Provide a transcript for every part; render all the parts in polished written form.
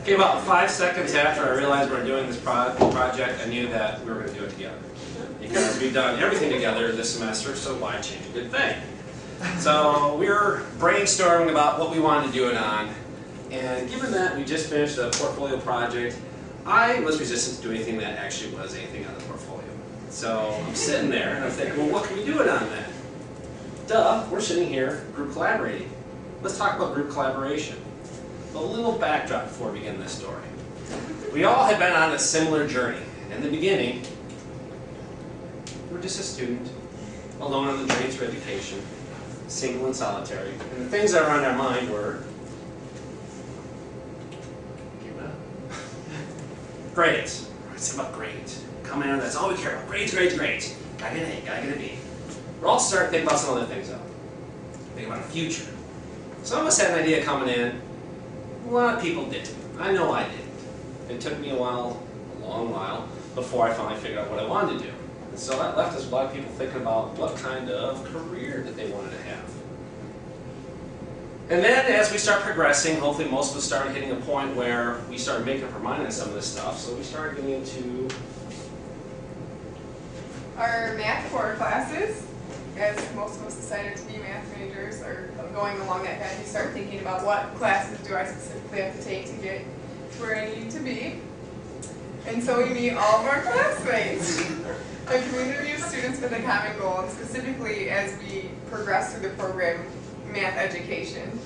Okay, about 5 seconds after I realized we were doing this project, I knew that we were going to do it together. Because we've done everything together this semester, so why change a good thing? So we were brainstorming about what we wanted to do it on, and given that we just finished a portfolio project, I was resistant to do anything that actually was anything on the portfolio. So I'm sitting there and I'm thinking, well, what can we do it on then? Duh, we're sitting here group collaborating. Let's talk about group collaboration. A little backdrop before we begin this story. We all had been on a similar journey. In the beginning, we were just a student, alone on the journey through education, single and solitary. And the things that were on our mind were, grades. It's about grades. Come in, that's all we care about. Grades, grades, grades. Gotta get an A, gotta get a B. We're all starting to think about some other things though. Think about the future. Some of us had an idea coming in. A lot of people didn't. I know I didn't. It took me a while, a long while, before I finally figured out what I wanted to do. And so that left us a lot of people thinking about what kind of career that they wanted to have. And then as we start progressing, hopefully most of us started hitting a point where we started making up our mind on some of this stuff. So we started getting into our math core classes. As most of us decided to be math majors or going along that path, you start thinking about what classes do I specifically have to take to get to where I need to be. And so we meet all of our classmates, a community of students with a common goal, and specifically as we progress through the program, math education.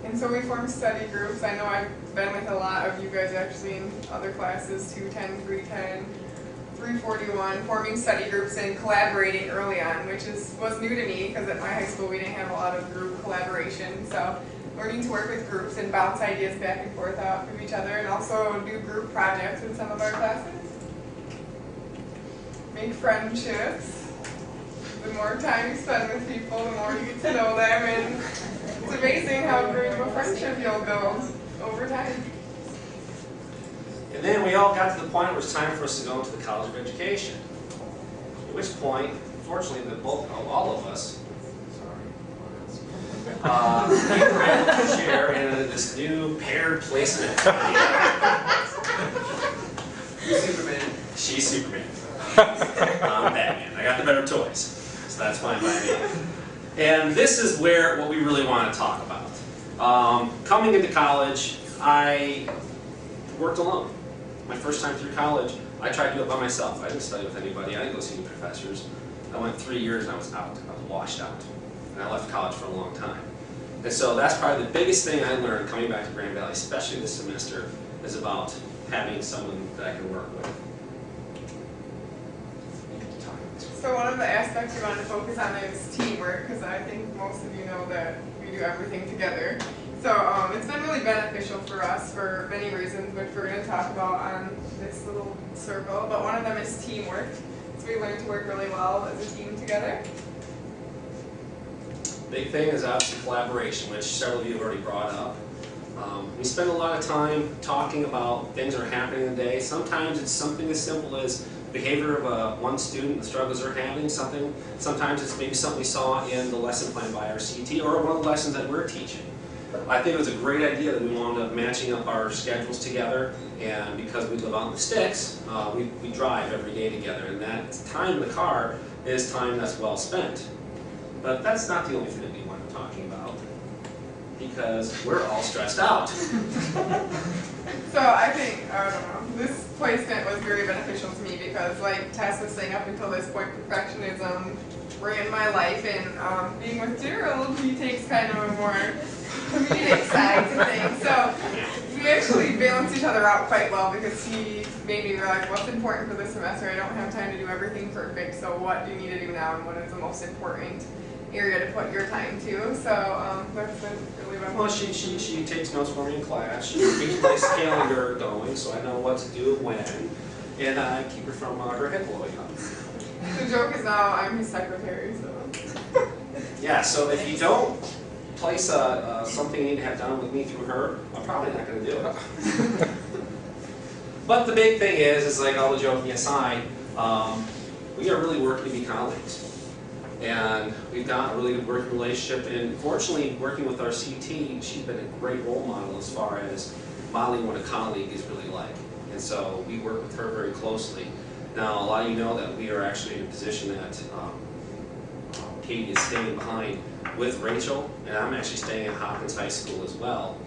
And so we form study groups. I know I've been with a lot of you guys actually in other classes, 210, 310, 341, forming study groups and collaborating early on, which was new to me because at my high school we didn't have a lot of group collaboration. So learning to work with groups and bounce ideas back and forth off of each other, and also do group projects in some of our classes. Make friendships. The more time you spend with people, the more you get to know them, and it's amazing how great of a friendship you'll build over time. And then we all got to the point where it was time for us to go into the College of Education. At which point, fortunately, all of us, we were able to share in this new paired placement. You're Superman. She's Superman. I'm Batman. I got the better toys. So that's fine by me. And this is what we really want to talk about. Coming into college, I worked alone. My first time through college, I tried to do it by myself. I didn't study with anybody. I didn't go see any professors. I went 3 years and I was out. I was washed out. And I left college for a long time. And so that's probably the biggest thing I learned coming back to Grand Valley, especially this semester, is about having someone that I can work with. So one of the aspects we wanted to focus on is teamwork, because I think most of you know that we do everything together. So it's been really beneficial for us for many reasons, which we're going to talk about on this little circle. But one of them is teamwork. So we learn to work really well as a team together. Big thing is obviously collaboration, which several of you have already brought up. We spend a lot of time talking about things that are happening in the day. Sometimes it's something as simple as behavior of one student, the struggles they're having. Sometimes it's maybe something we saw in the lesson plan by our CT or one of the lessons that we're teaching. I think it was a great idea that we wound up matching up our schedules together, and because we live out in the sticks, we drive every day together, and that time in the car is time that's well spent. But that's not the only thing that we want to be talking about, because we're all stressed out. So I think, I don't know, this placement was very beneficial to me because, like Tess was saying, up until this point, perfectionism ran my life, and being with Gerald, he takes kind of a more comedic side to things. So we actually balanced each other out quite well because he made me realize what's important for this semester. I don't have time to do everything perfect, so what do you need to do now, and what is the most important area to put your time to? So that's been really beneficial. Well, she takes notes for me in class. She keeps my calendar going so I know what to do when, and I keep her from her head blowing up. The joke is now I'm his secretary, so. Yeah, so if you don't place something you need to have done with me through her, I'm probably not going to do it. But the big thing is like all the joking aside, we are really working to be colleagues. And we've got a really good working relationship, and fortunately, working with our CT, she's been a great role model as far as modeling what a colleague is really like. And so we work with her very closely. Now, a lot of you know that we are actually in a position that Kady is staying behind with Rachel, and I'm actually staying at Hopkins High School as well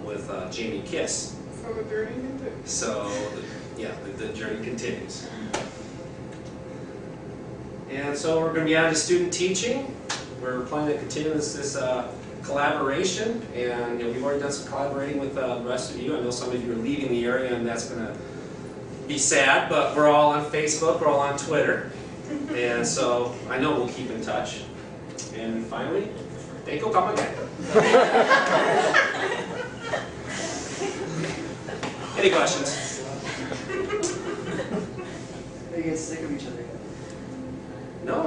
with Jamie Kiss. So the journey continues. So, yeah, the journey continues. And so we're going to be on to student teaching. We're planning to continue this collaboration, and we've already done some collaborating with the rest of you. I know some of you are leaving the area, and that's going to be sad, but we're all on Facebook, we're all on Twitter, and so I know we'll keep in touch. And finally, thank you, come again. Any questions? They get sick of each other. No.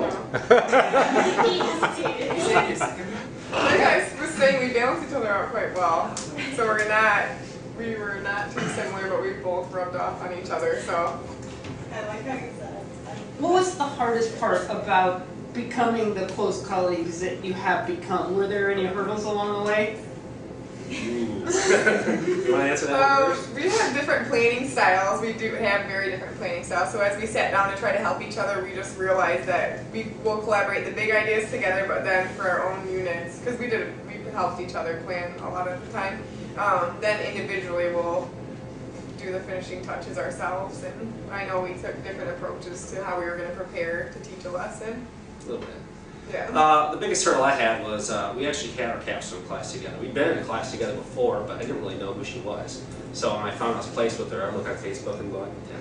He hesitated. You say you're sick of me? Like I was saying, we balance each other out quite well. So we were not too similar, but we both rubbed off on each other. So I like how you said it. What was the hardest part about becoming the close colleagues that you have become? Were there any hurdles along the way? You want to answer that first? We have different planning styles. We do have very different planning styles. So as we sat down to try to help each other, we just realized that we will collaborate the big ideas together, but then for our own units, because we helped each other plan a lot of the time. Then individually we'll do the finishing touches ourselves, and I know we took different approaches to how we were going to prepare to teach a lesson. A little bit. Yeah. The biggest hurdle I had was we actually had our capstone class together. We'd been in a class together before, but I didn't really know who she was. So when I found I was placed with her, I looked on Facebook and going, yeah,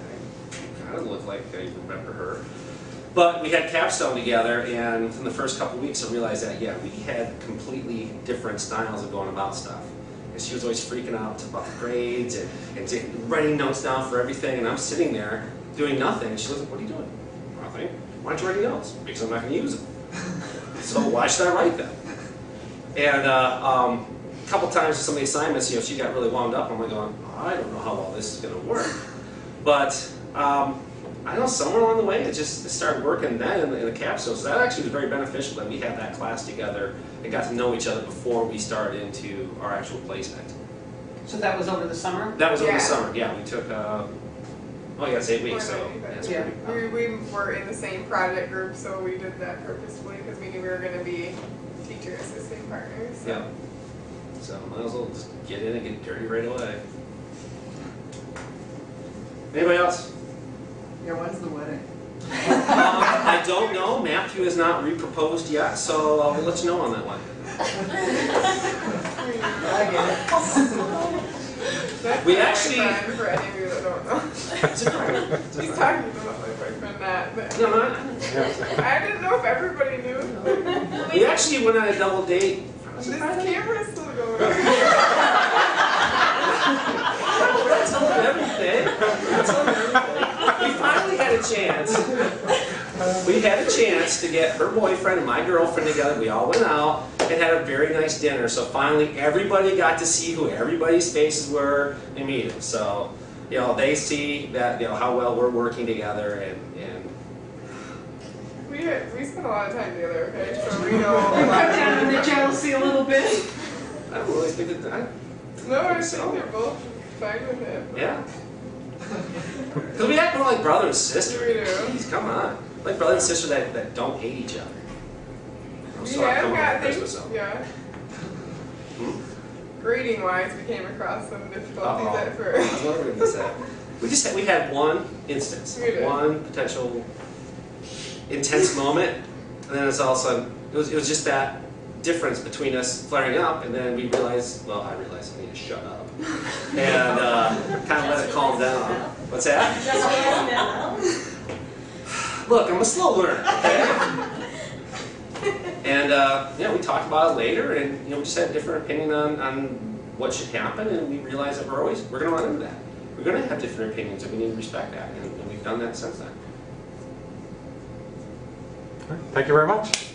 I kind of look like I remember her. But we had capstone together, and within the first couple of weeks I realized that, yeah, we had completely different styles of going about stuff. And she was always freaking out about the grades and writing notes down for everything, and I'm sitting there doing nothing. And she was like, what are you doing? Nothing. Why aren't you writing notes? Because I'm not going to use them. So why should I write them? And a couple times in some of the assignments, she got really wound up. I'm like going, oh, I don't know how well this is going to work. But I know somewhere along the way it started working then in the capstone. So that actually was very beneficial that we had that class together and got to know each other before we started into our actual placement. So that was over the summer? That was over the Yeah. summer. Yeah, we took. It's 8 weeks. So that's Yeah. pretty. We were in the same project group, so we did that purposefully because we knew we were going to be teacher assistant partners. So. Yeah. So might as well just get in and get dirty right away. Anybody else? Yeah, when's the wedding? I don't know. Matthew has not re-proposed yet, so I'll let you know on that one. I get it. That's We my actually- boyfriend, for any of you that don't know. It's a friend. He's talking about my boyfriend, Matt. But No, not. I didn't know if everybody knew. We actually went on a double date. This camera's still going. We're not telling everything. We're not telling everything. We finally had a chance. We had a chance to get her boyfriend and my girlfriend together. We all went out and had a very nice dinner. So finally, everybody got to see who everybody's faces were and meet them. So, they see that how well we're working together, and We spent a lot of time together, okay? So we know. You cut down on the jealousy a little bit? I don't really think that. No, I So. think they're both fine with it. Yeah. Because we act more like brother and sister. We do. Jeez, come on. Like brother and sister that don't hate each other. I'm We sorry, have come got on, things, so. yeah. Hmm? Grading wise, we came across some difficulties Uh-oh. at I first. was wondering about that. We had one instance, We did. one potential intense moment, and then it's all of a sudden, it was just that difference between us flaring up, and then we realized, I realized I need to shut up. And kind of let it calm down. What's that? Look, I'm a slow learner, okay? And we talked about it later, and we just had a different opinion on what should happen, and we realized that we're going to run into that. We're going to have different opinions, and we need to respect that, and we've done that since then. Thank you very much.